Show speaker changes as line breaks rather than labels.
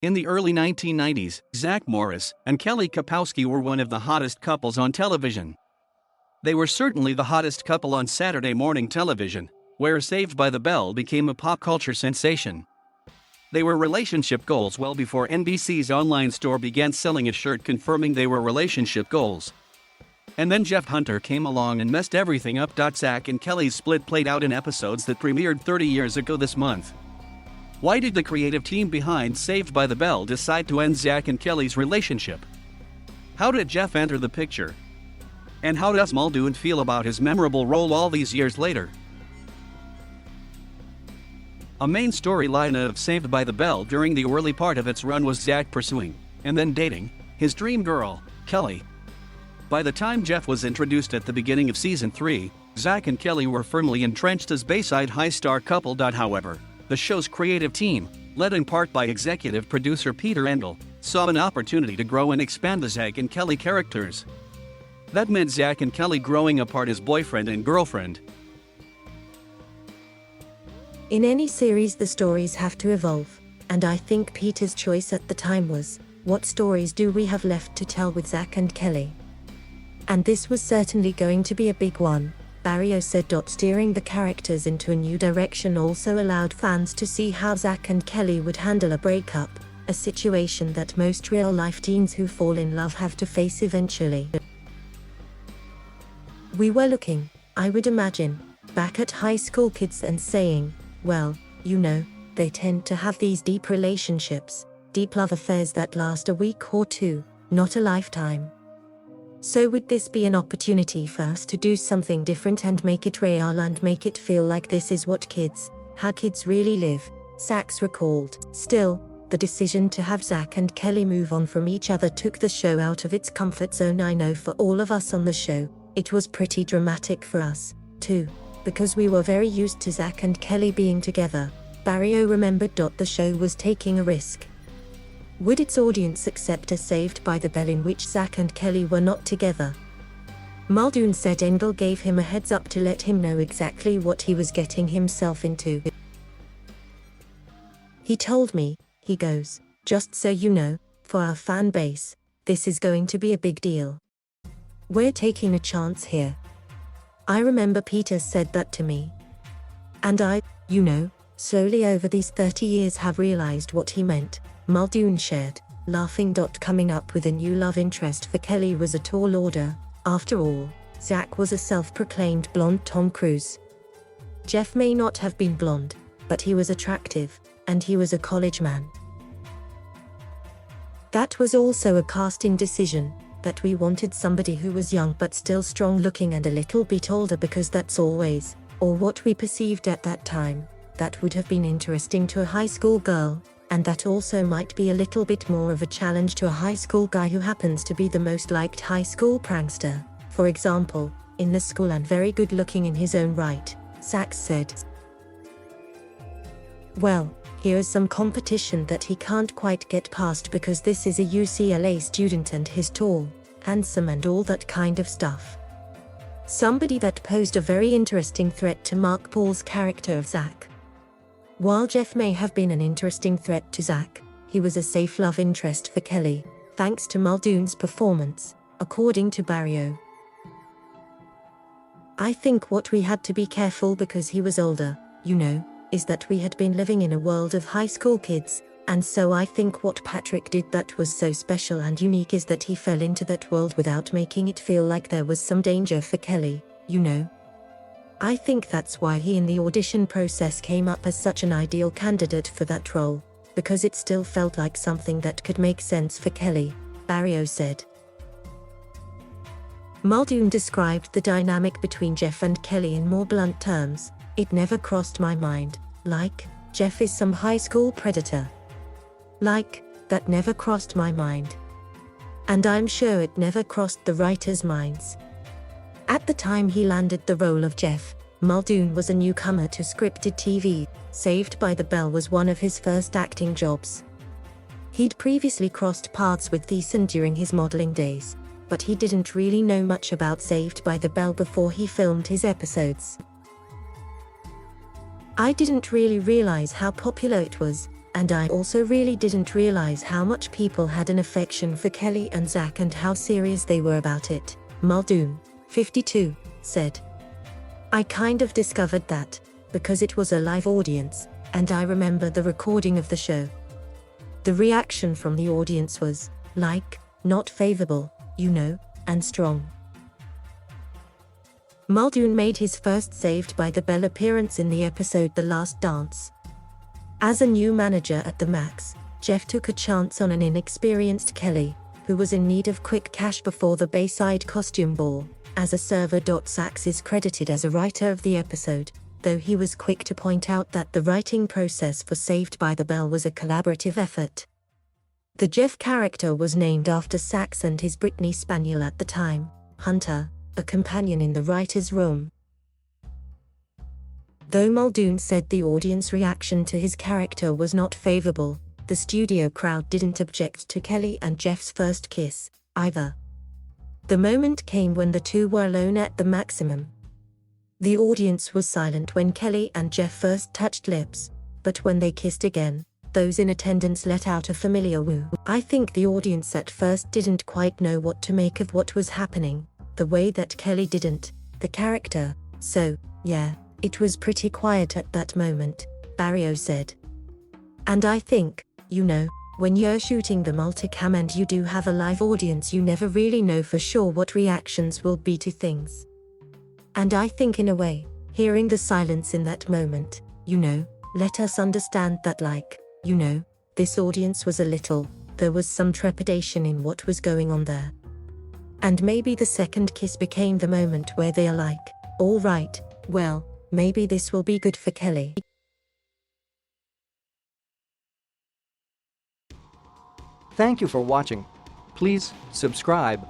In the early 1990s, Zach Morris and Kelly Kapowski were one of the hottest couples on television. They were certainly the hottest couple on Saturday morning television, where Saved by the Bell became a pop culture sensation. They were relationship goals well before NBC's online store began selling a shirt confirming they were relationship goals. And then Jeff Hunter came along and messed everything up. Zack and Kelly's split played out in episodes that premiered 30 years ago this month. Why did the creative team behind Saved by the Bell decide to end Zack and Kelly's relationship? How did Jeff enter the picture? And how does Muldoon feel about his memorable role all these years later? A main storyline of Saved by the Bell during the early part of its run was Zack pursuing, and then dating, his dream girl, Kelly. By the time Jeff was introduced at the beginning of Season 3, Zack and Kelly were firmly entrenched as Bayside High star couple. However, the show's creative team, led in part by executive producer Peter Endel, saw an opportunity to grow and expand the Zack and Kelly characters. That meant Zack and Kelly growing apart as boyfriend and girlfriend.
In any series, the stories have to evolve, and I think Peter's choice at the time was, what stories do we have left to tell with Zack and Kelly? And this was certainly going to be a big one, Barrio said. Steering the characters into a new direction also allowed fans to see how Zack and Kelly would handle a breakup, a situation that most real-life teens who fall in love have to face eventually. We were looking, I would imagine, back at high school kids and saying, well, you know, they tend to have these deep relationships, deep love affairs that last a week or two, not a lifetime. So would this be an opportunity for us to do something different and make it real and make it feel like this is how kids really live, Sachs recalled. Still, the decision to have Zack and Kelly move on from each other took the show out of its comfort zone. I know for all of us on the show, it was pretty dramatic for us, too, because we were very used to Zack and Kelly being together, Barrio remembered. The show was taking a risk. Would its audience accept a Saved by the Bell in which Zack and Kelly were not together? Muldoon said Endel gave him a heads up to let him know exactly what he was getting himself into. He told me, he goes, just so you know, for our fan base, this is going to be a big deal. We're taking a chance here. I remember Peter said that to me. And I, slowly over these 30 years have realized what he meant, Muldoon shared, laughing. Coming up with a new love interest for Kelly was a tall order. After all, Zack was a self-proclaimed blonde Tom Cruise. Jeff may not have been blonde, but he was attractive, and he was a college man. That was also a casting decision, that we wanted somebody who was young but still strong-looking and a little bit older because that's always, or what we perceived at that time, that would have been interesting to a high school girl, and that also might be a little bit more of a challenge to a high school guy who happens to be the most liked high school prankster, for example, in the school and very good-looking in his own right, Sachs said. Well, here is some competition that he can't quite get past because this is a UCLA student and he's tall, handsome and all that kind of stuff. Somebody that posed a very interesting threat to Mark Paul's character of Zack. While Jeff may have been an interesting threat to Zack, he was a safe love interest for Kelly, thanks to Muldoon's performance, according to Barrio. I think what we had to be careful because he was older, is that we had been living in a world of high school kids, and so I think what Patrick did that was so special and unique is that he fell into that world without making it feel like there was some danger for Kelly, I think that's why he in the audition process came up as such an ideal candidate for that role, because it still felt like something that could make sense for Kelly, Barrio said. Muldoon described the dynamic between Jeff and Kelly in more blunt terms. It never crossed my mind, Jeff is some high school predator. That never crossed my mind. And I'm sure it never crossed the writers' minds. At the time he landed the role of Jeff, Muldoon was a newcomer to scripted TV. Saved by the Bell was one of his first acting jobs. He'd previously crossed paths with Thiessen during his modeling days, but he didn't really know much about Saved by the Bell before he filmed his episodes. I didn't really realize how popular it was, And I also really didn't realize how much people had an affection for Kelly and Zack and how serious they were about it, Muldoon, 52, said. I kind of discovered that, because it was a live audience, and I remember the recording of the show. The reaction from the audience was, like, not favorable, you know, and strong. Muldoon made his first Saved by the Bell appearance in the episode The Last Dance. As a new manager at the Max, Jeff took a chance on an inexperienced Kelly, who was in need of quick cash before the Bayside costume ball, as a server. Sachs is credited as a writer of the episode, though he was quick to point out that the writing process for Saved by the Bell was a collaborative effort. The Jeff character was named after Sachs and his Brittany Spaniel at the time, Hunter, a companion in the writer's room. Though Muldoon said the audience reaction to his character was not favorable, the studio crowd didn't object to Kelly and Jeff's first kiss, either. The moment came when the two were alone at the Maximum. The audience was silent when Kelly and Jeff first touched lips, but when they kissed again, those in attendance let out a familiar woo. I think the audience at first didn't quite know what to make of what was happening, the way that Kelly didn't, the character, so, yeah, it was pretty quiet at that moment, Barrio said. And I think, you know, when you're shooting the multicam and you do have a live audience, you never really know for sure what reactions will be to things. And I think in a way, hearing the silence in that moment, you know, let us understand that, like, you know, this audience was there was some trepidation in what was going on there. And maybe the second kiss became the moment where they are like, all right, well, maybe this will be good for Kelly.
Thank you for watching. Please subscribe.